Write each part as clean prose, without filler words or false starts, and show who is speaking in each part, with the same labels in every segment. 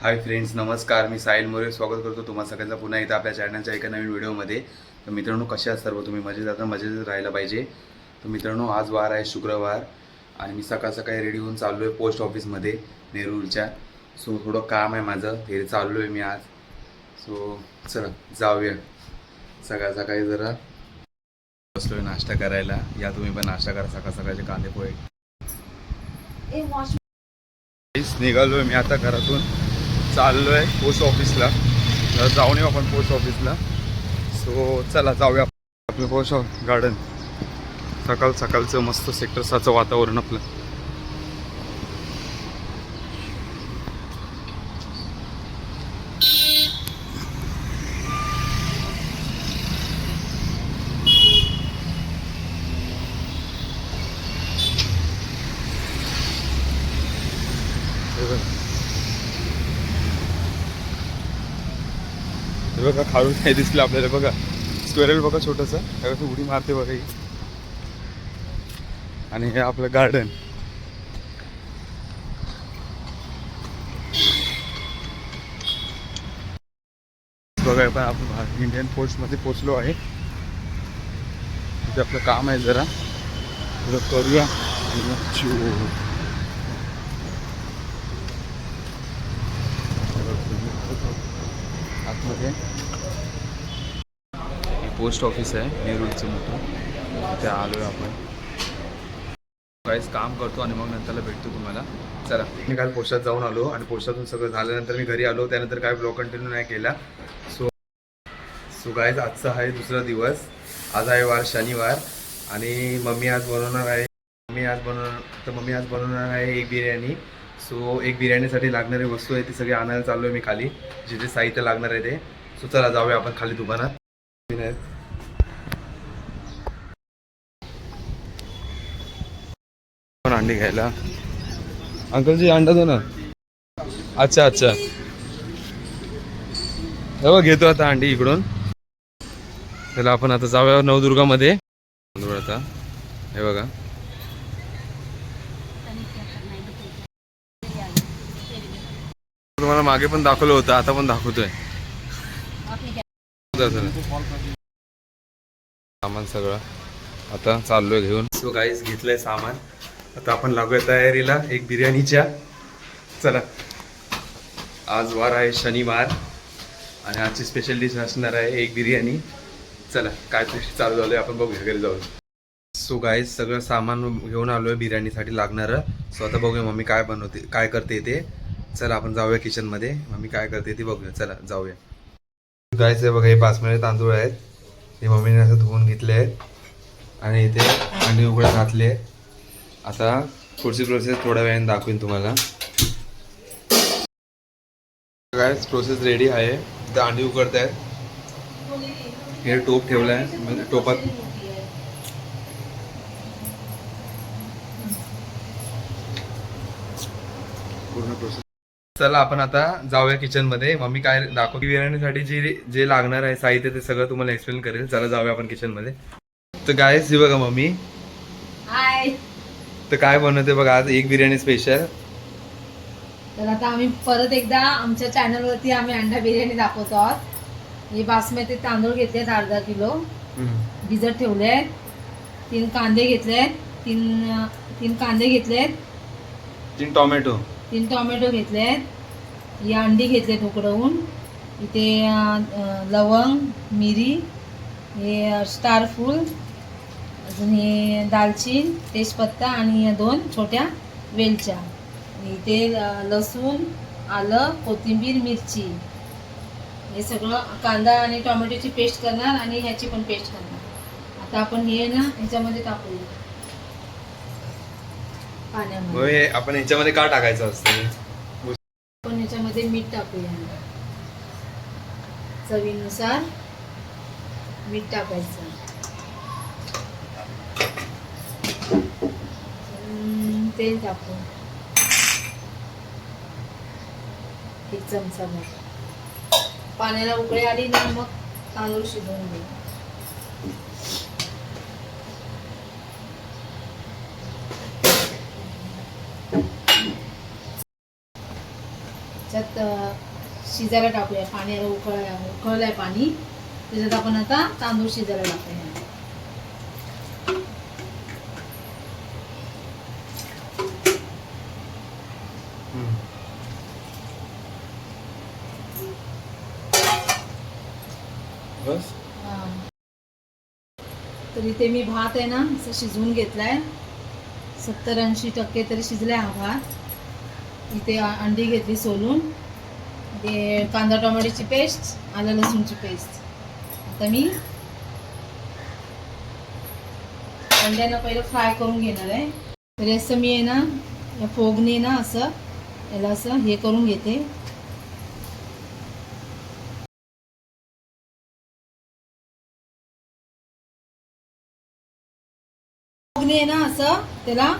Speaker 1: Hi friends, नमस्कार. मी साहिल मोरे स्वागत करतो तुम्हा सगळ्यांचा पुन्हा एकदा आपल्या चॅनलच्या एका नवीन व्हिडिओमध्ये. तर मित्रांनो, कसे आहात सर्व? तुम्ही मजेत आता मजेत राहायला पाहिजे. तर मित्रांनो, आज वार आहे शुक्रवार आणि मी सकाळ सकाळी रेडी होऊन चाललो आहे पोस्ट ऑफिसमध्ये नेरूरच्या. सो थोडं काम आहे माझं, ते चाललो आहे मी आज. सो चला जाऊया. सकाळ सकाळी जरा बसलो आहे नाश्ता करायला. या तुम्ही पण नाश्ता करा, सकाळ सकाळचे कांदे पोहे. निघालो आहे मी आता घरातून, चाललो आहे पोस्ट ऑफिसला. जाऊन येऊ आपण पोस्ट ऑफिसला. सो चला जाऊया आपलं पोस्ट गार्डन. सकाळचं मस्त सेक्टर 6चं वातावरण आपलं. हे बघा खालून काय दिसलं आपल्याला. बघा स्क्वेरल बघा छोटंसं, त्यावेळेस उडी मारते बघा ही. आणि हे आपलं गार्डन. बघा पण आपण इंडियन पोस्टमध्ये पोचलो आहे. तिथे आपलं काम आहे, जरा करूया. आतमध्ये हे पोस्ट ऑफिस आहे नेरूरचं मोठं. तिथे आलो आहे आपण. काहीच काम करतो आणि मग नंतरला भेटतो तुम्हाला. चला, मी काल पोस्टात जाऊन आलो आणि पोस्टातून सगळं झाल्यानंतर मी घरी आलो. त्यानंतर काय ब्लॉग कंटिन्यू नाही केला. सो गाईज, आजचा आहे दुसरा दिवस. आज आहे वार शनिवार आणि मम्मी आज बनवणार आहे एक बिर्याणी. सो एक बिर्याणीसाठी लागणारी वस्तू आहे ती सगळी आणायला चाललो आहे मी खाली, जे जे साहित्य लागणार आहे ते. सो चला जाऊया आपण खाली दुकानात. अंडी घ्यायला. अंकलजी अंडा दो ना. अच्छा, हो घेतो आता अंडी इकडून. त्याला आपण आता जाऊया नवदुर्गामध्ये. आता हे बघा, तुम्हाला मागे पण दाखवलं होतं, आता पण दाखवतोय. सामान सगळं आता चाललोय घेऊन. सो गाईज, घेतलंय सामान. आता आपण लागूया तयारीला एक बिर्याणीच्या. चला, आज वार आहे शनिवार आणि आजची स्पेशल डिश असणार आहे एक बिर्याणी. चला, काय चालू झालं आपण बघूया घरी जाऊन. सो गाईज, सगळं सामान घेऊन आलो आहे बिर्याणीसाठी लागणारं. सो आता बघूया मम्मी काय करते ते. चला आपण जाऊया किचनमध्ये, मम्मी काय करते ते बघूया. चला जाऊया. गाईज, हे बघा, हे बासमती तांदूळ आहेत. हे मम्मीने असं धुवून घेतले आहेत आणि इथे अंडी उघडत घातले. आता पुढची प्रोसेस थोड्या वेळाने दाखवीन तुम्हाला. गाईज, प्रोसेस रेडी आहे. इथे अंडी उघडत आहेत. हे टोप ठेवलं आहे, म्हणजे टोपात पूर्ण प्रोसेस. चला आपण आता जाऊया किचनमध्ये. मम्मी काय दाखवते बिर्याणीसाठी जे लागणार आहे साहित्य ते सगळं तुम्हाला एक्सप्लेन करेल. चला जाऊया आपण किचनमध्ये. तर गाईज, ही बघा मम्मी.
Speaker 2: हाय.
Speaker 1: तर काय बनवते बघा आज एक बिर्याणी स्पेशल.
Speaker 2: तर आता आम्ही परत एकदा आमच्या चॅनलवरती आम्ही अंडा बिर्याणी दाखवतो आहोत. हे बासमती तांदूळ घेतलेत अर्धा किलो, भिजत ठेवले आहेत. 3 कांदे घेतलेत, 3 कांदे घेतलेत.
Speaker 1: 3 टोमॅटो
Speaker 2: घेतलेत. ही अंडी घेतलेत उकडवून. इथे लवंग, मिरी, हे स्टार फूल, अजून हे दालचीन, तेजपत्ता आणि 2 छोट्या वेलच्या. इथे लसूण, आलं, कोथिंबीर, मिरची. हे सगळं कांदा आणि टोमॅटोची पेस्ट करणार आणि ह्याची पण पेस्ट करणार. आता आपण हे ना ह्याच्यामध्ये टाकूया पाण्यामध्ये.
Speaker 1: आपण ह्याच्यामध्ये का टाकायचं असतं?
Speaker 2: आपण ह्याच्यामध्ये मीठ टाकूया, चवीनुसार मीठ टाकायचं. तेल टाकू 1 चमचा भर. पाण्याला उकळी आली ना मग तांदूळ शिजवून घे. त्याच्यात शिजायला टाकूया. पाण्याला उकळलंय पाणी, त्याच्यात आपण आता तांदूळ शिजायला टाकूया.
Speaker 1: बस.
Speaker 2: तर इथे मी भात आहे ना असं शिजवून घेतलाय. 70-80% तरी शिजलाय हा भात. इथे अंडी घेतली सोलून. ते कांदा टोमॅटोची पेस्ट, आलं लसूणची पेस्ट. आता मी अंड्यांना पहिलं फ्राय करून घेणार आहे. तर असं मी आहे ना या फोगने ना असं याला असं हे करून घेते. फोगने आहे ना असं त्याला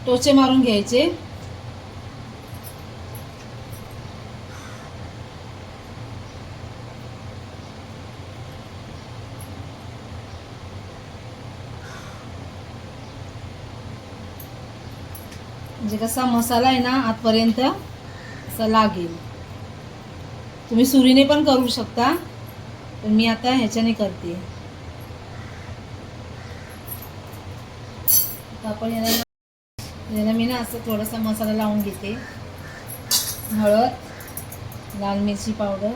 Speaker 2: टोचे मारून घ्यायचे. म्हणजे कसा मसाला आहे ना आतपर्यंत असा लागेल. तुम्ही सुरीने पण करू शकता, पण मी आता ह्याच्याने करते. आपण याला मी ना असं थोडासा मसाला लावून घेते. हळद, लाल मिरची पावडर,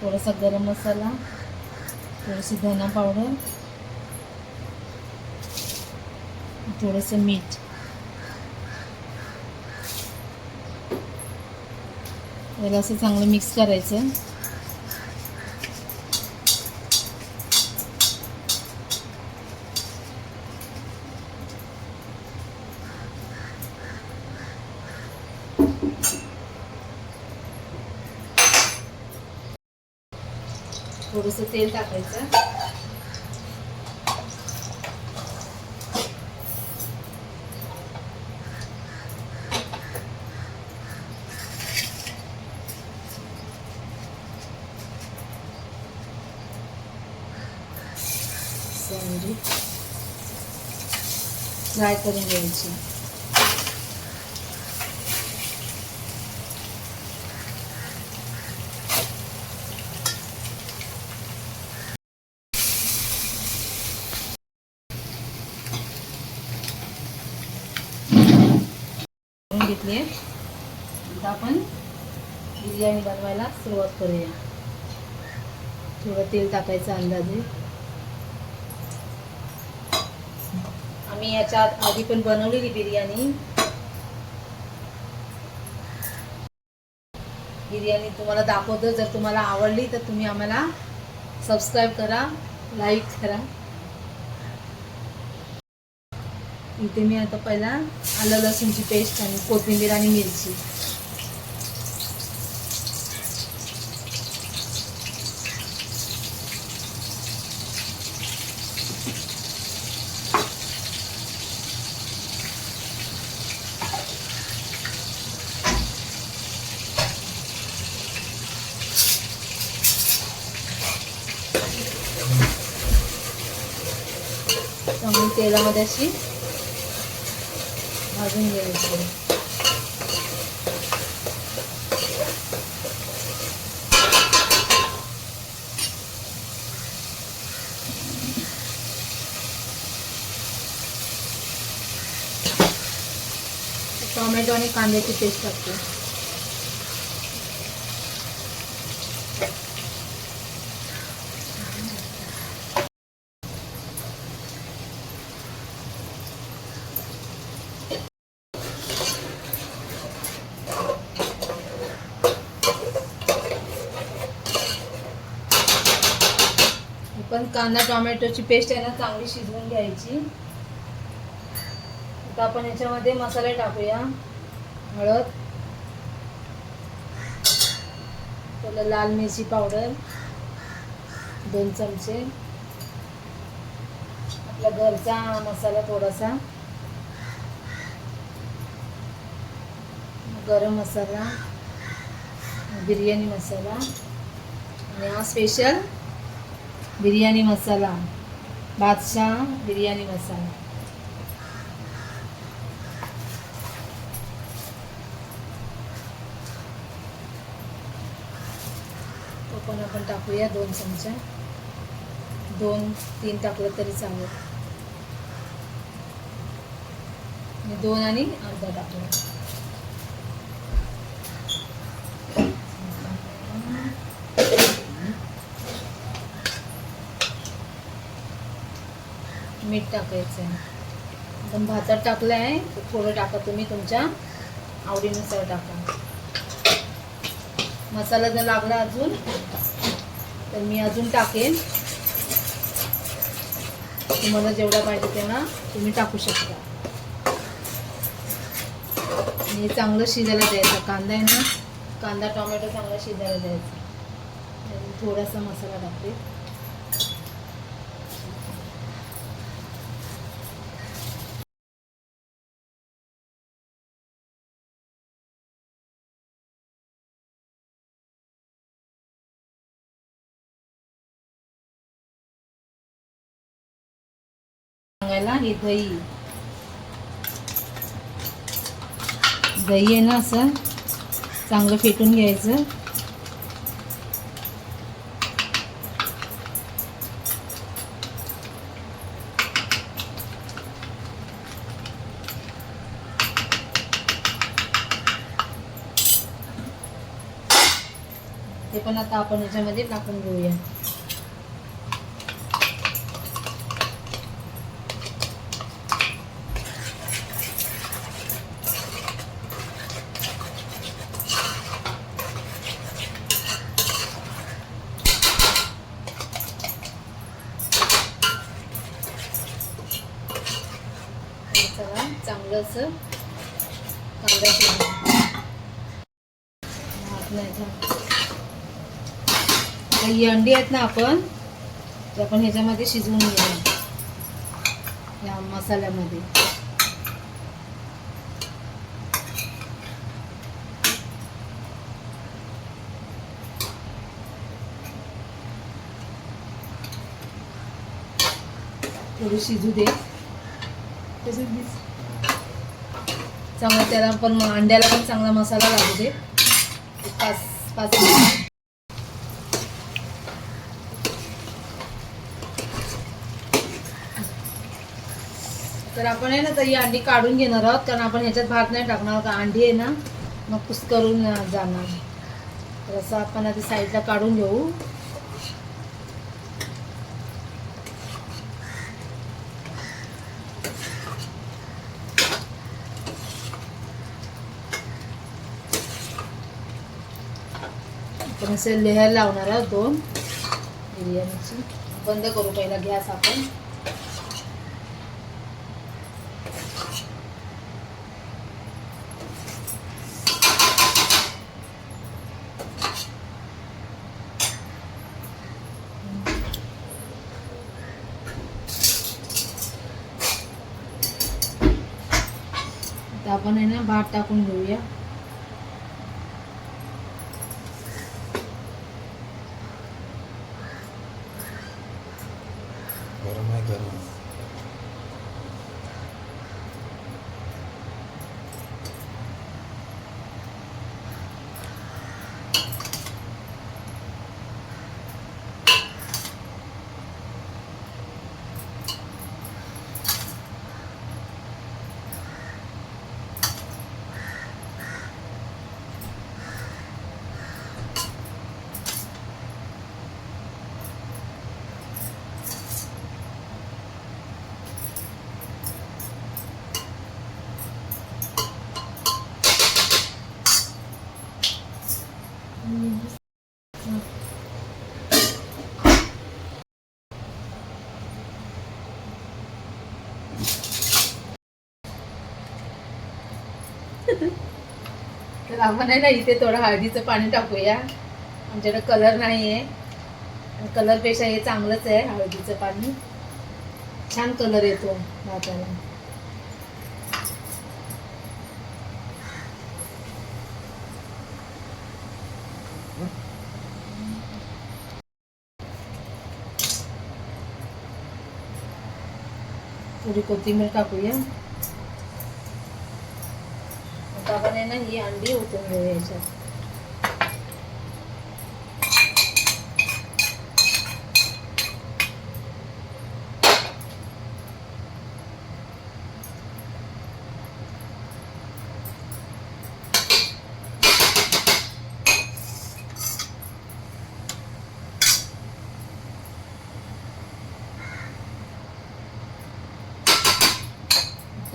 Speaker 2: थोडासा गरम मसाला, थोडीशी धना पावडर, थोडंसं मीठ. याला असं चांगलं मिक्स करायचं. थोडंसं तेल टाकायचं. फ्राय करून घ्यायची. घेतली. आता आपण बिर्याणी बनवायला सुरुवात करूया. थोडं तेल टाकायचं अंदाजे. आम्ही याच्या आधी पण बनवलेली बिर्याणी तुम्हाला दाखवतो. जर तुम्हाला आवडली तर तुम्ही आम्हाला सबस्क्राईब करा, लाईक करा. इथे मी आता पहिला आलं लसूणची पेस्ट आणि कोथिंबीर आणि मिरची. चांगली तेलामध्ये अशी भाजून घ्यायची. टोमॅटो आणि कांद्याची पेस्ट टाकते. पण कांदा टोमॅटोची पेस्ट आहे ना चांगली शिजवून घ्यायची. आता आपण याच्यामध्ये मसाले टाकूया. हळद, त्याला लाल मिरची पावडर 2 चमचे, आपला घरचा मसाला थोडासा, गरम मसाला, बिर्याणी मसाला आणि हा स्पेशल बिर्याणी मसाला, बादशाह बिर्याणी मसाला. तो पण आपण टाकूया 2 चमचे, 2-3 टाकलं तरी चालेल. मी 2 आणि अर्धा टाकला. मीठ टाकायचं आहे. आपण भातात टाकलं आहे, थोडं टाका, तुम्ही तुमच्या आवडीनुसार टाका. मसाला जर लागला अजून तर मी अजून टाकेन. तुम्हाला जेवढा पाहिजे तेवढा तुम्ही टाकू शकता. आणि चांगलं शिजायला द्यायचं. कांदा आहे ना, कांदा टोमॅटो चांगला शिजायला द्यायचा. थोडासा मसाला टाकते. सांगायला हे दही आहे ना, असं चांगलं फेटून घ्यायचं. ते पण आता आपण याच्यामध्ये टाकून घेऊया. चांगलं असं कांदा ही अंडी आहेत ना आपण, ते आपण ह्याच्यामध्ये शिजवून घेऊया या मसाल्यामध्ये. थोडी शिजू दे. चांगला त्याला पण अंड्याला पण चांगला मसाला लागू दे. 5 मिनिट. तर आपण आहे ना, तर ही अंडी काढून घेणार आहोत, कारण आपण ह्याच्यात भात नाही टाकणार. का अंडी आहे ना मग कुस्करून जाणार. तर असं आपण आधी साईडला काढून घेऊ. आपण असे लेहर लावणार आहोत 2 बिर्याणीची. बंद करू पहिला गॅस आपण. आता आपण आहे ना भात टाकून घेऊया.
Speaker 1: गरम आहे, गरम. तर आपण आहे ना इथे थोडं हळदीचं पाणी टाकूया. आमच्याकडे कलर नाही आहे, कलरपेक्षा हे चांगलंच आहे. हळदीचं पाणी छान कलर येतो भाताला. थोडी कोथिंबीर टाकूया. आता आपण आहे ना ही अंडी ओतून घेऊया याच्यात.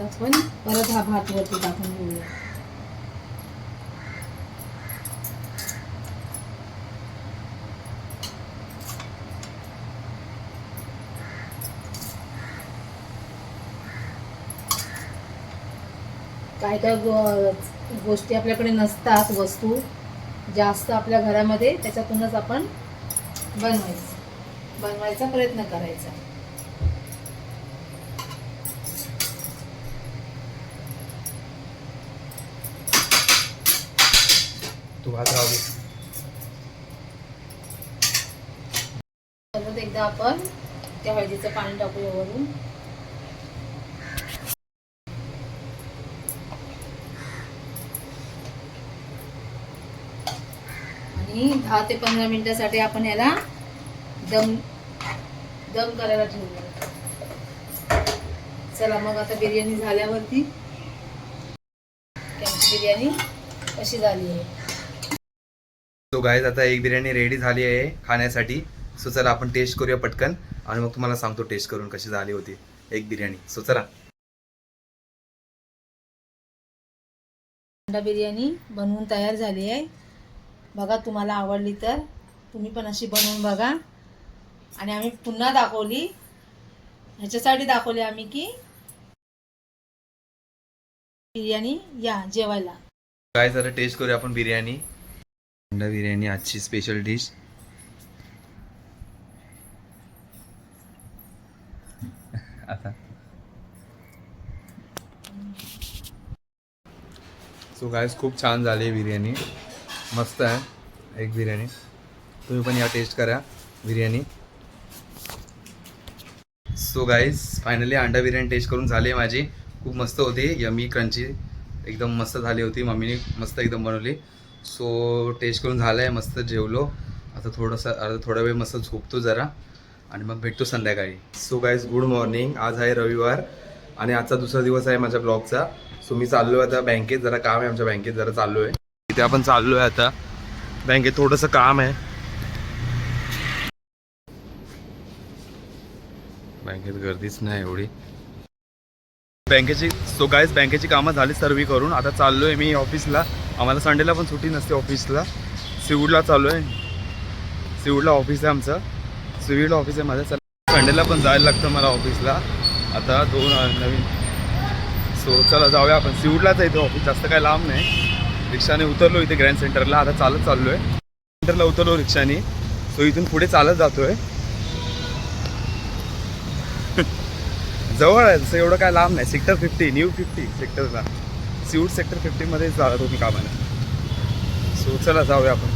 Speaker 2: आता आपण परत हा भात वरती टाकून घेऊया. काय काय गोष्टी आपल्याकडे नसतात, वस्तू जास्त आपल्या घरामध्ये, त्याच्यातूनच आपण बनवायचा प्रयत्न करायचा.
Speaker 1: तू भात राहू दे.
Speaker 2: परत एकदा आपण त्या हळदीचं पाणी टाकूया वरून. आणि 10 ते 15 मिनिटासाठी आपण याला दम करायला ठेवूया. चला मग आता बिर्याणी झाल्यावरती बिर्याणी कशी झाली आहे.
Speaker 1: तो गाईज आता एक बिर्याणी रेडी झाली आहे खाण्यासाठी. सो चला आपण टेस्ट करूया पटकन आणि मग तुम्हाला सांगतो टेस्ट करून कशी झाली होती एक बिर्याणी. सो चला.
Speaker 2: अंडा बिर्याणी बनवून तयार झाली आहे बघा. तुम्हाला आवडली तर तुम्ही पण अशी बनवून बघा. आणि आम्ही पुन्हा दाखवली, ह्याच्यासाठी दाखवली आम्ही की बिर्याणी या जेवायला.
Speaker 1: काय जरा टेस्ट करूया आपण बिर्याणी. अंडा बिर्याणी आजची स्पेशल डिश. आता सो गाईज खूप छान झाली बिर्याणी, मस्त आहे एक बिर्याणी. तुम्ही पण या टेस्ट करा बिर्याणी. सो गाईज फायनली अंडा बिर्याणी टेस्ट करून झाली आहे माझी. खूप मस्त होती, यमी क्रंची एकदम मस्त झाली होती. मम्मीने मस्त एकदम बनवली. सो टेस्ट करून झालं आहे, मस्त जेवलो. आता थोडा वेळ मस्त झोपतो जरा आणि मग भेटतो संध्याकाळी. So guys good morning. आज आहे रविवार आणि आजचा दुसरा दिवस आहे माझ्या ब्लॉगचा. सो मी चाललो आहे आता बँकेत, जरा काम आहे आमच्या बँकेत, जरा चाललो आहे तिथे. आपण चाललो आहे आता बँकेत, थोडंसं काम आहे बँकेत. गर्दीच नाही एवढी बँकेची. सो गाईज बँकेची कामं झाली सर्व करून. आता चाललो आहे मी ऑफिसला. आम्हाला संडेला पण सुट्टी नसते ऑफिसला. सिवूडला चाललो आहे. सिवूडला ऑफिस आहे आमचं, सिव्हिल ऑफिस आहे माझं. संडेला पण जायला लागतं मला ऑफिसला. आता 2 नवीन. सो चला जाऊया आपण. सिवूडलाच आहे इथे ऑफिस, जास्त काय लांब नाही. रिक्षाने उतरलो इथे ग्रँड सेंटरला. आता चालत चाललो आहे. सेंटरला उतरलो रिक्षाने. सो इथून पुढे चालत जातो आहे. जवळ आहे तसं, एवढं काय लांब नाही. सेक्टर 50 न्यू 50 सेक्टरला, सिवूड सेक्टर 50मध्ये जात होती कामाला. सो चला जाऊया आपण.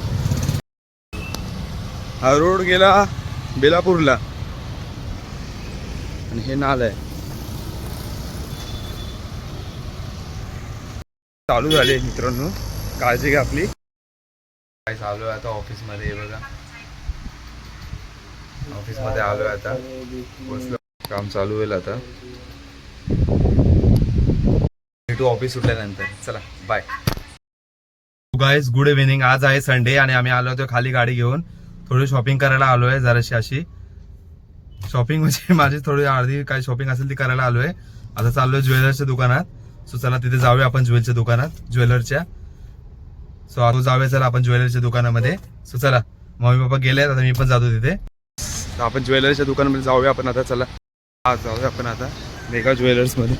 Speaker 1: हा रोड गेला बेलापूरला आणि हे नाल आहे. चालू झाले मित्रांनो, काळजी घ्या आपली. काय चालू आहे आता ऑफिसमध्ये, बघा ऑफिसमध्ये आलो आहे आता. बसलो, काम चालू होईल आता. भेटू ऑफिस सुटल्यानंतर. चला बाय गाईज. Good evening. आज आहे संडे आणि आम्ही आलो होतो खाली गाडी घेऊन. थोडी शॉपिंग करायला आलो आहे, जराशी अशी शॉपिंग म्हणजे माझी थोडी अर्धी काय शॉपिंग असेल ती करायला आलो आहे. आता चाललोय ज्वेलरच्या दुकानात. सो चला तिथे जाऊया आपण ज्वेलरच्या दुकानात, ज्वेलरच्या. सो आता जाऊया चला आपण ज्वेलरच्या दुकानामध्ये. सो चला मम्मी पप्पा गेले, आता मी पण जातो तिथे. तर आपण ज्वेलरच्या दुकानामध्ये जाऊया आपण आता. चला आज जाऊया आपण आता मेगा ज्वेलर्समध्ये.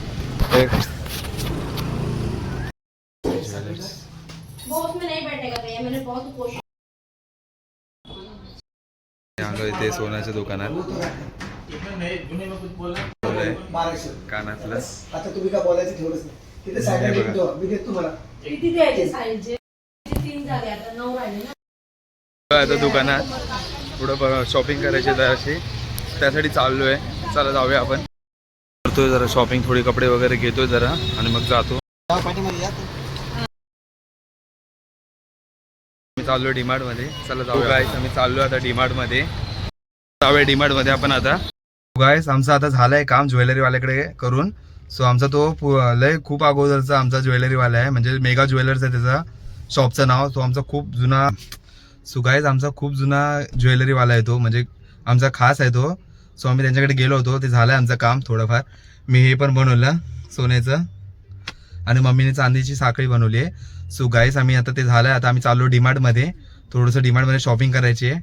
Speaker 1: आलो इथे सोन्याच्या दुकानात. कानातलं
Speaker 3: आता तुम्ही काय बोलायचं ठेवलंच नाही. तिथे साईडला मी देतो तुम्हाला.
Speaker 2: किती द्यायचे साईजचे? 3 झाले, आता 9 राहिले ना.
Speaker 1: आता दुकानात थोडं शॉपिंग करायची जराशी, त्यासाठी चाललोय. चला जाऊया आपण. करतोय जरा शॉपिंग, थोडी कपडे वगैरे घेतोय जरा आणि मग जातो. मी चाललोय डीमार्ट मध्ये. चला जाऊ गाईस, आम्ही चाललोय आता डीमार्ट मध्ये. जाऊया डीमार्ट मध्ये आपण आता. गाईस आमचं आता झालंय काम ज्वेलरी वाल्याकडे करून. सो आमचा तो लय खूप अगोदरचा आमचा ज्वेलरी वाला आहे, म्हणजे मेगा ज्वेलर्स आहे त्याचा शॉपचं नाव. तो आमचा खूप जुना. सो गाईस आमचा खूप जुना ज्वेलरी वाला आहे तो, म्हणजे आमचा खास आहे तो. सो आम्ही त्यांच्याकडे गेलो होतो, ते झालंय आमचं काम थोडंफार. मी हे पण बनवलं सोन्याचं आणि मम्मीने चांदीची साखळी बनवली आहे. सो गाईस आम्ही आता ते झालंय. आता आम्ही चाललो डीमार्ट मध्ये, थोडंसं डीमार्ट मध्ये शॉपिंग करायची आहे.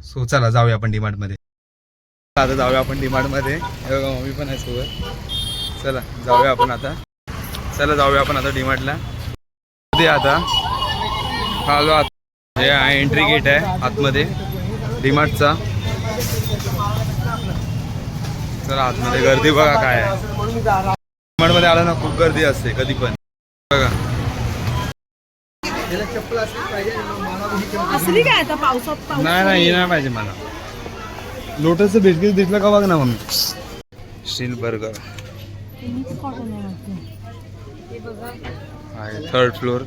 Speaker 1: सो चला जाऊया आपण डीमार्ट मध्ये. आता जाऊया आपण डीमार्ट मध्ये. हे बघा मम्मी पण आहे सोबत. चला जाऊया आपण आता. चला जाऊया आपण आता डीमार्टला. ते आता आलो आत. हे आहे एंट्री गेट आहे आतमध्ये डीमार्टचा. चला आतमध्ये गर्दी बघा काय आहे. डीमार्ट मध्ये आला ना खूप गर्दी असते कधी पण. बघा
Speaker 3: चप्पल असली पाहिजे.
Speaker 2: असली काय आता पावसात
Speaker 1: नाही नाही हे नाही पाहिजे मला. लोटसचं बिस्किट दिसलं का बघ ना मम्मी. स्टील बर्गर आहे 3rd फ्लोअर.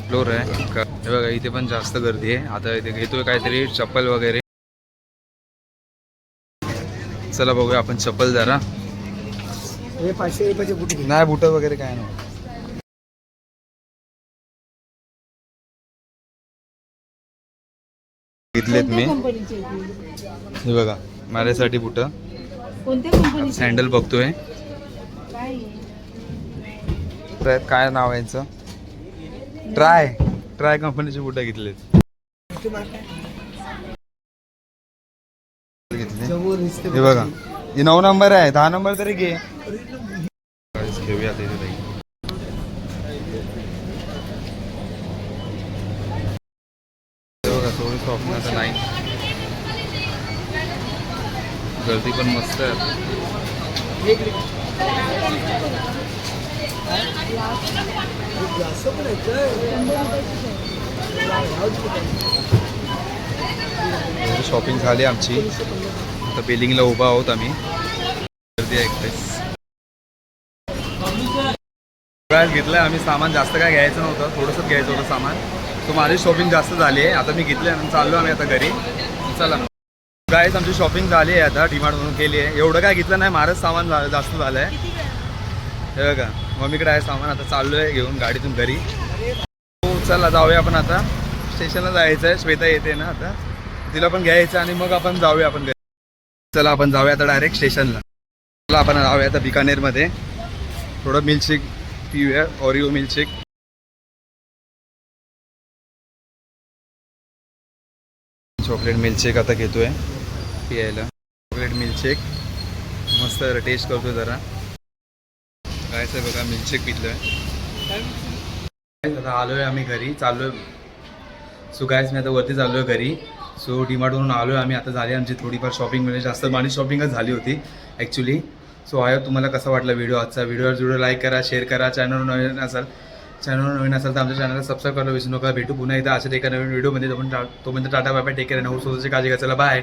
Speaker 1: फ्लोर आहे. हे बघा इथे पण जास्त गर्दी आहे. आता इथे घेतोय काहीतरी चप्पल वगैरे. चला बघूया आपण चप्पल जरा.
Speaker 3: हे 500 रुपयाचे बुट घे.
Speaker 1: नाही बुट वगैरे काय नाही. घेतलेत मी. हे बघा माझ्यासाठी बुट.
Speaker 2: कोणत्या कंपनीचे
Speaker 1: सँडल बघतोय.
Speaker 2: काय
Speaker 1: काय नाव आहे यांचं. ट्राय कंपनीचे बुट घेतलेत. घेतले हे बघा. हे 9 नंबर आहे. 10 नंबर तरी घे. घेऊया ते ताई. बघा थोडी शॉपिंग आता नाही. गर्दी पण मस्त आहे. शॉपिंग झाली आमची. आता बिलिंगला उभा आहोत आम्ही. गर्दी आहे एकटेच. काय घेतलंय आम्ही सामान. जास्त काय घ्यायचं नव्हतं, थोडंसंच घ्यायचं होतं सामान. सो माझी शॉपिंग जास्त झाली आहे. आता मी घेतली आणि चाललो आम्ही आता घरी. चला गाईस आमची शॉपिंग झाली आहे आता. डीमार्टमधून केली आहे. एवढं काय घेतलं नाही, माझंच सामान जास्त झालं आहे. हे बघा मम्मीकडे आहे सामान. आता चाललो आहे घेऊन गाडीतून घरी. हो चला जाऊया आपण आता. स्टेशनला जायचं आहे. श्वेता येते ना आता, तिला पण घ्यायचं आणि मग आपण जाऊया आपण घरी. चला आपण जाऊया आता डायरेक्ट स्टेशनला. चला आपण जाऊया आता बिकानेरमध्ये. थोडं मिल्कशेक पिऊया. Oreo milkshake. चॉकलेट मिल्कशेक आता घेतोय पियायला. चॉकलेट मिल्कशेक मस्त टेस्ट करतो जरा. कायचं बघा मिल्कशेक पितलोय. आता आलोय आम्ही घरी. चाललोय. सो गायस मी आता वरती चाललोय घरी. सो डीमार्टवरून आलोय आम्ही. आता झाली आमची थोडीफार शॉपिंग. म्हणजे जास्त माझी शॉपिंगच झाली होती ॲक्च्युली. सो आय तुम्हाला कसा वाटला व्हिडिओ आजचा. व्हिडिओ लाईक करा, शेअर करा. चॅनलवर नवीन असाल तर आमच्या चॅनलला सबस्क्राईब करायला विसरू नका. भेटू पुन्हा एकदा अशा एका नवीन व्हिडिओमध्ये. तोपर्यंत tata bye bye. Take care. स्वतःची काळजी घ्या. चला बाय.